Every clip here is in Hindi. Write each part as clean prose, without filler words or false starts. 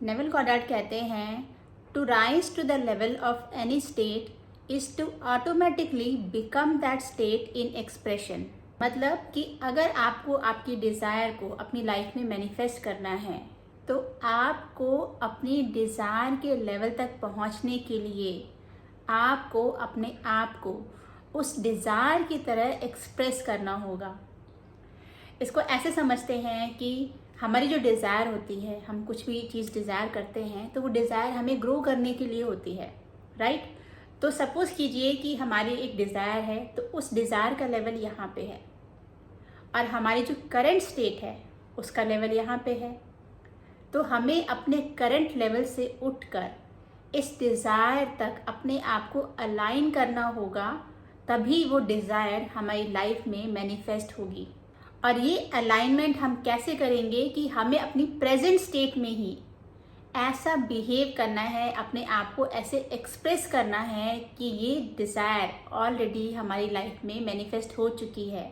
नेविल गॉडार्ड कहते हैं to rise to the level of any state is to automatically become that state in expression. मतलब कि अगर आपको आपकी डिज़ायर को अपनी लाइफ में मैनिफेस्ट करना है तो आपको अपनी डिज़ायर के लेवल तक पहुंचने के लिए आपको अपने आप को उस डिज़ायर की तरह एक्सप्रेस करना होगा। इसको ऐसे समझते हैं कि हमारी जो डिज़ायर होती है, हम कुछ भी चीज़ डिज़ायर करते हैं तो वो डिज़ायर हमें ग्रो करने के लिए होती है, राइट। तो सपोज़ कीजिए कि हमारी एक डिज़ायर है तो उस डिज़ायर का लेवल यहाँ पे है और हमारी जो करंट स्टेट है उसका लेवल यहाँ पे है। तो हमें अपने करंट लेवल से उठकर इस डिज़ायर तक अपने आप को अलाइन करना होगा, तभी वो डिज़ायर हमारी लाइफ में मैनिफेस्ट होगी। और ये अलाइनमेंट हम कैसे करेंगे कि हमें अपनी प्रेजेंट स्टेट में ही ऐसा बिहेव करना है, अपने आप को ऐसे एक्सप्रेस करना है कि ये डिज़ायर ऑलरेडी हमारी लाइफ में मैनिफेस्ट हो चुकी है।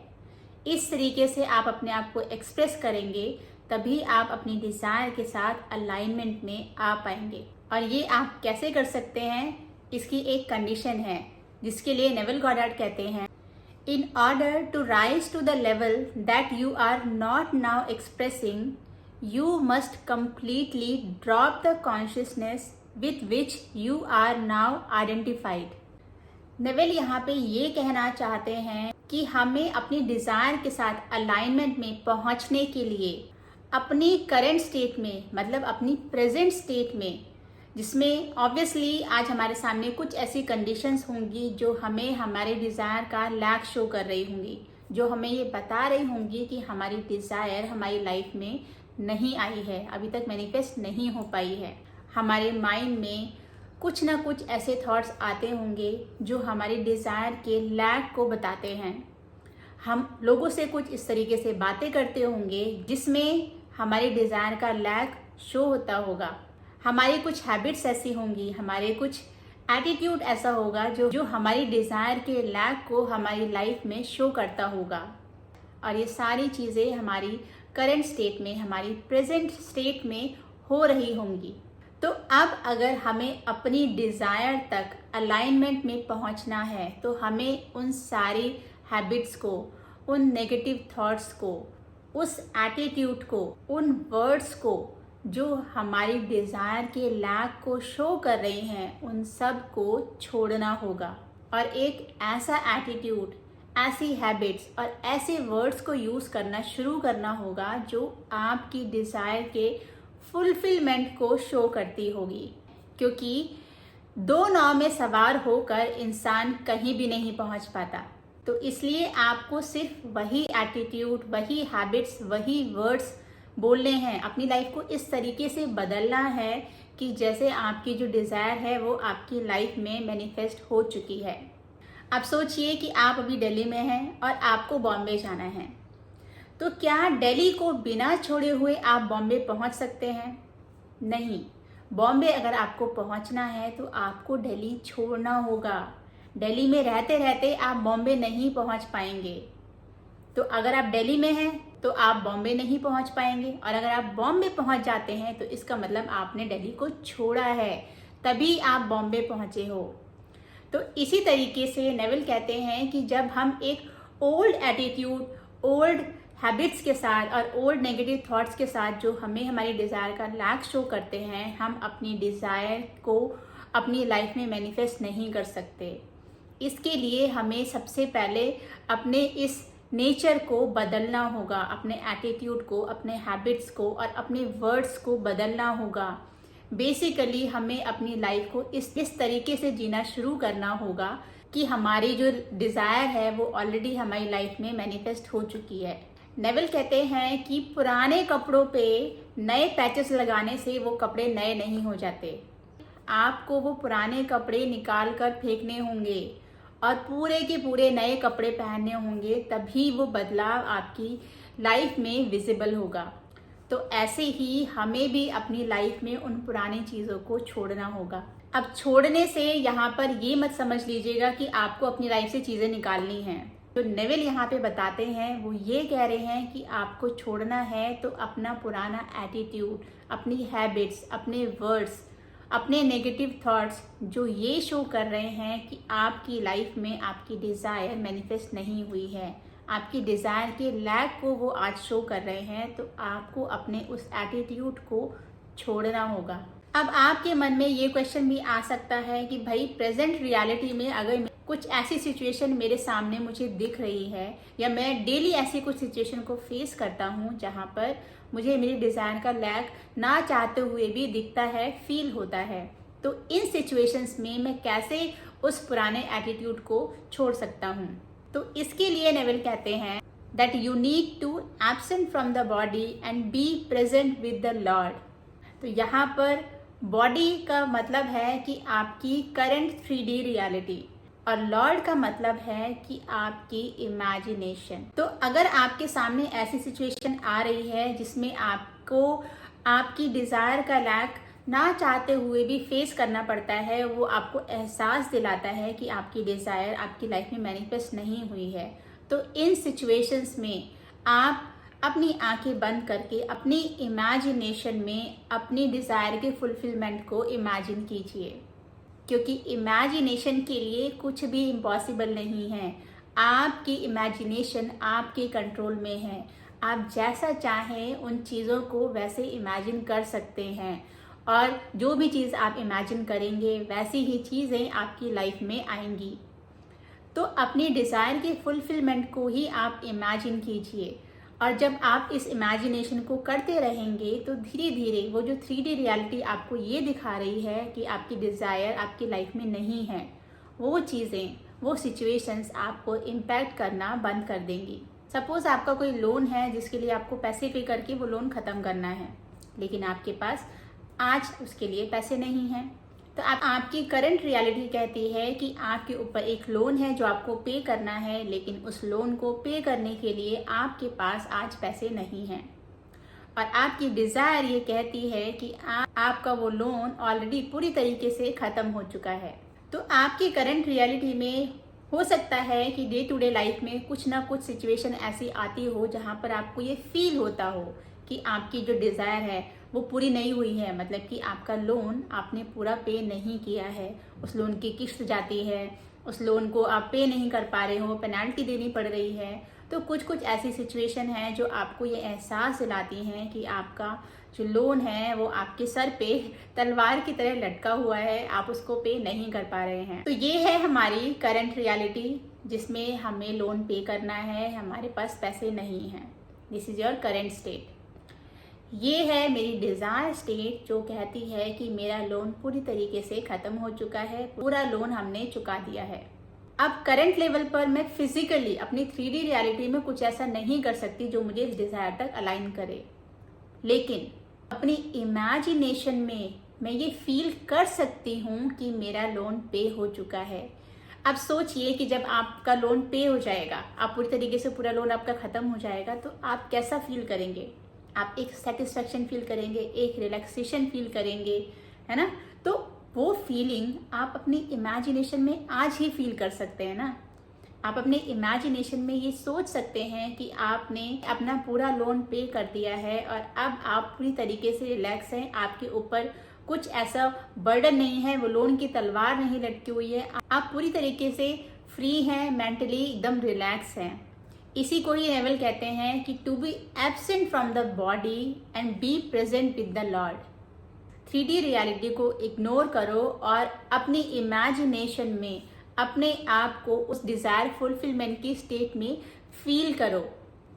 इस तरीके से आप अपने आप को एक्सप्रेस करेंगे तभी आप अपनी डिज़ायर के साथ अलाइनमेंट में आ पाएंगे। और ये आप कैसे कर सकते हैं, इसकी एक कंडीशन है जिसके लिए नेविल गॉडार्ड कहते हैं In order to rise to the level that you are not now expressing, you must completely drop the consciousness with which you are now identified. Neville यहाँ पे ये कहना चाहते हैं कि हमें अपनी डिज़ायर के साथ अलाइनमेंट में पहुँचने के लिए अपनी करंट स्टेट में, मतलब अपनी प्रेजेंट स्टेट में, जिसमें ऑब्वियसली आज हमारे सामने कुछ ऐसी कंडीशंस होंगी जो हमें हमारे डिज़ायर का लैक शो कर रही होंगी, जो हमें ये बता रही होंगी कि हमारी डिज़ायर हमारी लाइफ में नहीं आई है, अभी तक मैनिफेस्ट नहीं हो पाई है। हमारे माइंड में कुछ ना कुछ ऐसे थॉट्स आते होंगे जो हमारी डिज़ायर के लैक को बताते हैं। हम लोगों से कुछ इस तरीके से बातें करते होंगे जिसमें हमारी डिज़ायर का लैक शो होता होगा। हमारी कुछ हैबिट्स ऐसी होंगी, हमारे कुछ एटीट्यूड ऐसा होगा जो हमारी डिज़ायर के लैक को हमारी लाइफ में शो करता होगा। और ये सारी चीज़ें हमारी करंट स्टेट में, हमारी प्रेजेंट स्टेट में हो रही होंगी। तो अब अगर हमें अपनी डिज़ायर तक अलाइनमेंट में पहुंचना है तो हमें उन सारी हैबिट्स को, उन नेगेटिव थॉट्स को, उस एटीट्यूड को, उन वर्ड्स को जो हमारी डिज़ायर के लैक को शो कर रही हैं, उन सब को छोड़ना होगा और एक ऐसा एटीट्यूड, ऐसी हैबिट्स और ऐसे वर्ड्स को यूज़ करना शुरू करना होगा जो आपकी डिज़ायर के फुलफिलमेंट को शो करती होगी। क्योंकि दो नाव में सवार होकर इंसान कहीं भी नहीं पहुंच पाता, तो इसलिए आपको सिर्फ वही एटीट्यूड, वही हैबिट्स, वही वर्ड्स बोलने हैं। अपनी लाइफ को इस तरीके से बदलना है कि जैसे आपकी जो डिज़ायर है वो आपकी लाइफ में मैनिफेस्ट हो चुकी है। अब सोचिए कि आप अभी दिल्ली में हैं और आपको बॉम्बे जाना है, तो क्या दिल्ली को बिना छोड़े हुए आप बॉम्बे पहुंच सकते हैं? नहीं। बॉम्बे अगर आपको पहुंचना है तो आपको दिल्ली छोड़ना होगा। दिल्ली में रहते रहते आप बॉम्बे नहीं पहुंच पाएंगे। तो अगर आप दिल्ली में हैं तो आप बॉम्बे नहीं पहुंच पाएंगे, और अगर आप बॉम्बे पहुंच जाते हैं तो इसका मतलब आपने दिल्ली को छोड़ा है, तभी आप बॉम्बे पहुंचे हो। तो इसी तरीके से नेविल कहते हैं कि जब हम एक ओल्ड एटीट्यूड, ओल्ड हैबिट्स के साथ और ओल्ड नेगेटिव थॉट्स के साथ जो हमें हमारी डिज़ायर का लैक शो करते हैं, हम अपनी डिज़ायर को अपनी लाइफ में मैनिफेस्ट नहीं कर सकते। इसके लिए हमें सबसे पहले अपने इस नेचर को बदलना होगा, अपने एटीट्यूड को, अपने हैबिट्स को और अपने वर्ड्स को बदलना होगा। बेसिकली हमें अपनी लाइफ को इस तरीके से जीना शुरू करना होगा कि हमारी जो डिज़ायर है वो ऑलरेडी हमारी लाइफ में मैनिफेस्ट हो चुकी है। नेविल कहते हैं कि पुराने कपड़ों पे नए पैचेस लगाने से वो कपड़े नए नहीं हो जाते। आपको वो पुराने कपड़े निकाल कर फेंकने होंगे और पूरे के पूरे नए कपड़े पहनने होंगे, तभी वो बदलाव आपकी लाइफ में विजिबल होगा। तो ऐसे ही हमें भी अपनी लाइफ में उन पुरानी चीज़ों को छोड़ना होगा। अब छोड़ने से यहाँ पर ये मत समझ लीजिएगा कि आपको अपनी लाइफ से चीज़ें निकालनी हैं। जो नेविल यहाँ पे बताते हैं वो ये कह रहे हैं कि आपको छोड़ना है तो अपना पुराना एटीट्यूड, अपनी हैबिट्स, अपने वर्ड्स, अपने नेगेटिव थॉट्स जो ये शो कर रहे हैं कि आपकी लाइफ में आपकी डिज़ायर मैनिफेस्ट नहीं हुई है, आपकी डिज़ायर के लैक को वो आज शो कर रहे हैं, तो आपको अपने उस एटीट्यूड को छोड़ना होगा। अब आपके मन में ये क्वेश्चन भी आ सकता है कि भाई प्रेजेंट रियलिटी में अगर कुछ ऐसी सिचुएशन मेरे सामने मुझे दिख रही है या मैं डेली ऐसी कुछ सिचुएशन को फेस करता हूँ जहाँ पर मुझे मेरी डिज़ायर का लैक ना चाहते हुए भी दिखता है, फील होता है, तो इन सिचुएशंस में मैं कैसे उस पुराने एटीट्यूड को छोड़ सकता हूँ। तो इसके लिए नेविल कहते हैं that you need to absent from the body and be present with the lord. तो यहाँ पर बॉडी का मतलब है कि आपकी करंट 3D रियलिटी और लॉर्ड का मतलब है कि आपकी इमेजिनेशन। तो अगर आपके सामने ऐसी सिचुएशन आ रही है जिसमें आपको आपकी डिज़ायर का लैक ना चाहते हुए भी फेस करना पड़ता है, वो आपको एहसास दिलाता है कि आपकी डिज़ायर आपकी लाइफ में मैनिफेस्ट नहीं हुई है, तो इन सिचुएशंस में आप अपनी आंखें बंद करके अपनी इमेजिनेशन में अपनी डिज़ायर के फुलफिलमेंट को इमेजिन कीजिए, क्योंकि इमेजिनेशन के लिए कुछ भी इम्पॉसिबल नहीं है। आपकी इमेजिनेशन आपके कंट्रोल में है। आप जैसा चाहें उन चीज़ों को वैसे इमेजिन कर सकते हैं और जो भी चीज़ आप इमेजिन करेंगे वैसी ही चीज़ें आपकी लाइफ में आएंगी। तो अपनी डिज़ायर के फुलफिलमेंट को ही आप इमेजिन कीजिए और जब आप इस इमेजिनेशन को करते रहेंगे तो धीरे धीरे वो जो 3D रियलिटी आपको ये दिखा रही है कि आपकी डिज़ायर आपकी लाइफ में नहीं है, वो चीज़ें, वो सिचुएशंस आपको इम्पैक्ट करना बंद कर देंगी। सपोज़ आपका कोई लोन है जिसके लिए आपको पैसे पे करके वो लोन ख़त्म करना है, लेकिन आपके पास आज उसके लिए पैसे नहीं हैं, तो आपकी करंट रियलिटी कहती है कि आपके ऊपर एक लोन है जो आपको पे करना है, लेकिन उस लोन को पे करने के लिए आपके पास आज पैसे नहीं हैं। और आपकी डिज़ायर ये कहती है कि आपका वो लोन ऑलरेडी पूरी तरीके से ख़त्म हो चुका है। तो आपकी करंट रियलिटी में हो सकता है कि डे टू डे लाइफ में कुछ ना कुछ सिचुएशन ऐसी आती हो जहाँ पर आपको ये फील होता हो कि आपकी जो डिज़ायर है वो पूरी नहीं हुई है, मतलब कि आपका लोन आपने पूरा पे नहीं किया है, उस लोन की किस्त जाती है, उस लोन को आप पे नहीं कर पा रहे हो, पेनल्टी देनी पड़ रही है। तो कुछ कुछ ऐसी सिचुएशन है जो आपको ये एहसास दिलाती हैं कि आपका जो लोन है वो आपके सर पे तलवार की तरह लटका हुआ है, आप उसको पे नहीं कर पा रहे हैं। तो ये है हमारी करंट रियलिटी जिसमें हमें लोन पे करना है, हमारे पास पैसे नहीं हैं। This is your current state. ये है मेरी डिज़ायर स्टेट जो कहती है कि मेरा लोन पूरी तरीके से ख़त्म हो चुका है, पूरा लोन हमने चुका दिया है। अब करंट लेवल पर मैं फिजिकली अपनी 3D रियलिटी में कुछ ऐसा नहीं कर सकती जो मुझे इस डिज़ायर तक अलाइन करे, लेकिन अपनी इमेजिनेशन में मैं ये फील कर सकती हूँ कि मेरा लोन पे हो चुका है। अब सोचिए कि जब आपका लोन पे हो जाएगा, आप पूरी तरीके से पूरा लोन आपका ख़त्म हो जाएगा, तो आप कैसा फील करेंगे? आप एक सेटिस्फैक्शन फील करेंगे, एक रिलैक्सेशन फील करेंगे, है ना? तो वो फीलिंग आप अपनी इमेजिनेशन में आज ही फील कर सकते हैं ना। आप अपने इमेजिनेशन में ये सोच सकते हैं कि आपने अपना पूरा लोन पे कर दिया है और अब आप पूरी तरीके से रिलैक्स हैं, आपके ऊपर कुछ ऐसा बर्डन नहीं है, वो लोन की तलवार नहीं लटकी हुई है, आप पूरी तरीके से फ्री हैं, मेंटली एकदम रिलैक्स हैं। इसी को ही नेविल कहते हैं कि to be absent from the body and be present with the lord. 3D reality को इग्नोर करो और अपनी इमेजिनेशन में अपने आप को उस डिज़ायर फुलफिलमेंट की स्टेट में फील करो।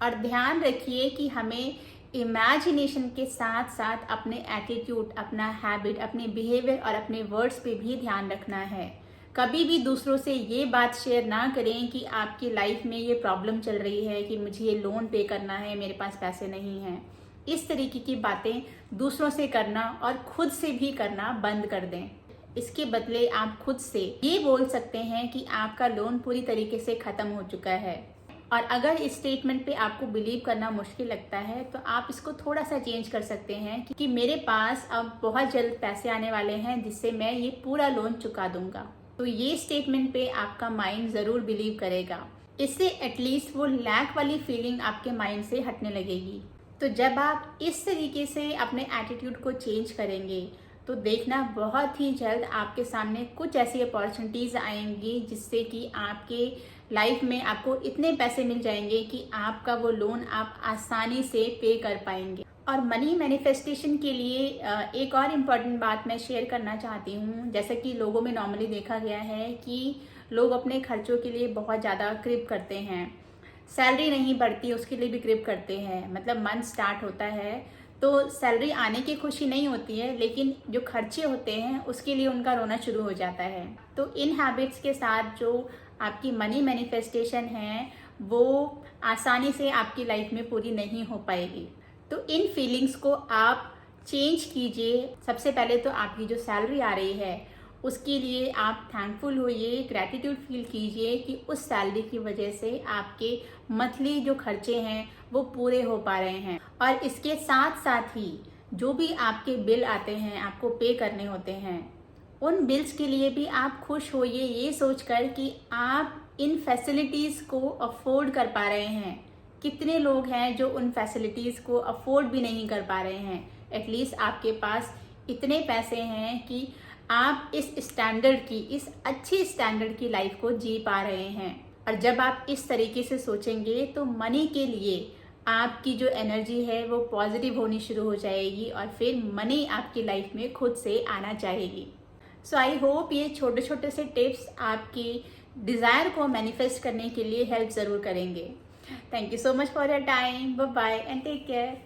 और ध्यान रखिए कि हमें इमेजिनेशन के साथ साथ अपने एटीट्यूड, अपना हैबिट, अपने बिहेवियर और अपने वर्ड्स पे भी ध्यान रखना है। कभी भी दूसरों से ये बात शेयर ना करें कि आपकी लाइफ में ये प्रॉब्लम चल रही है कि मुझे ये लोन पे करना है, मेरे पास पैसे नहीं हैं। इस तरीके की बातें दूसरों से करना और खुद से भी करना बंद कर दें। इसके बदले आप खुद से ये बोल सकते हैं कि आपका लोन पूरी तरीके से ख़त्म हो चुका है। और अगर इस स्टेटमेंट पे आपको बिलीव करना मुश्किल लगता है तो आप इसको थोड़ा सा चेंज कर सकते हैं कि मेरे पास अब बहुत जल्द पैसे आने वाले हैं जिससे मैं ये पूरा लोन चुका दूंगा। तो ये स्टेटमेंट पे आपका माइंड ज़रूर बिलीव करेगा। इससे एटलीस्ट वो लैक वाली फीलिंग आपके माइंड से हटने लगेगी। तो जब आप इस तरीके से अपने एटीट्यूड को चेंज करेंगे तो देखना बहुत ही जल्द आपके सामने कुछ ऐसी अपॉर्चुनिटीज़ आएंगी जिससे कि आपके लाइफ में आपको इतने पैसे मिल जाएंगे कि आपका वो लोन आप आसानी से पे कर पाएंगे। और मनी मैनिफेस्टेशन के लिए एक और इम्पॉर्टेंट बात मैं शेयर करना चाहती हूँ। जैसा कि लोगों में नॉर्मली देखा गया है कि लोग अपने खर्चों के लिए बहुत ज़्यादा क्रिप करते हैं, सैलरी नहीं बढ़ती उसके लिए भी क्रिप करते हैं। मतलब मंथ स्टार्ट होता है तो सैलरी आने की खुशी नहीं होती है, लेकिन जो खर्चे होते हैं उसके लिए उनका रोना शुरू हो जाता है। तो इन हैबिट्स के साथ जो आपकी मनी मैनिफेस्टेशन है वो आसानी से आपकी लाइफ में पूरी नहीं हो पाएगी। तो इन फीलिंग्स को आप चेंज कीजिए। सबसे पहले तो आपकी जो सैलरी आ रही है उसके लिए आप थैंकफुल होइए, ग्रैटिट्यूड फील कीजिए कि उस सैलरी की वजह से आपके मंथली जो खर्चे हैं वो पूरे हो पा रहे हैं। और इसके साथ साथ ही जो भी आपके बिल आते हैं आपको पे करने होते हैं, उन बिल्स के लिए भी आप खुश होइए ये सोचकर कि आप इन फैसिलिटीज़ को अफोर्ड कर पा रहे हैं। कितने लोग हैं जो उन फैसिलिटीज़ को अफोर्ड भी नहीं कर पा रहे हैं। एटलीस्ट आपके पास इतने पैसे हैं कि आप इस स्टैंडर्ड की, इस अच्छी स्टैंडर्ड की लाइफ को जी पा रहे हैं। और जब आप इस तरीके से सोचेंगे तो मनी के लिए आपकी जो एनर्जी है वो पॉजिटिव होनी शुरू हो जाएगी और फिर मनी आपकी लाइफ में खुद से आना चाहेगी। सो आई होप ये छोटे छोटे से टिप्स आपकी डिज़ायर को मैनिफेस्ट करने के लिए हेल्प ज़रूर करेंगे। Thank you so much for your time. Bye bye and take care.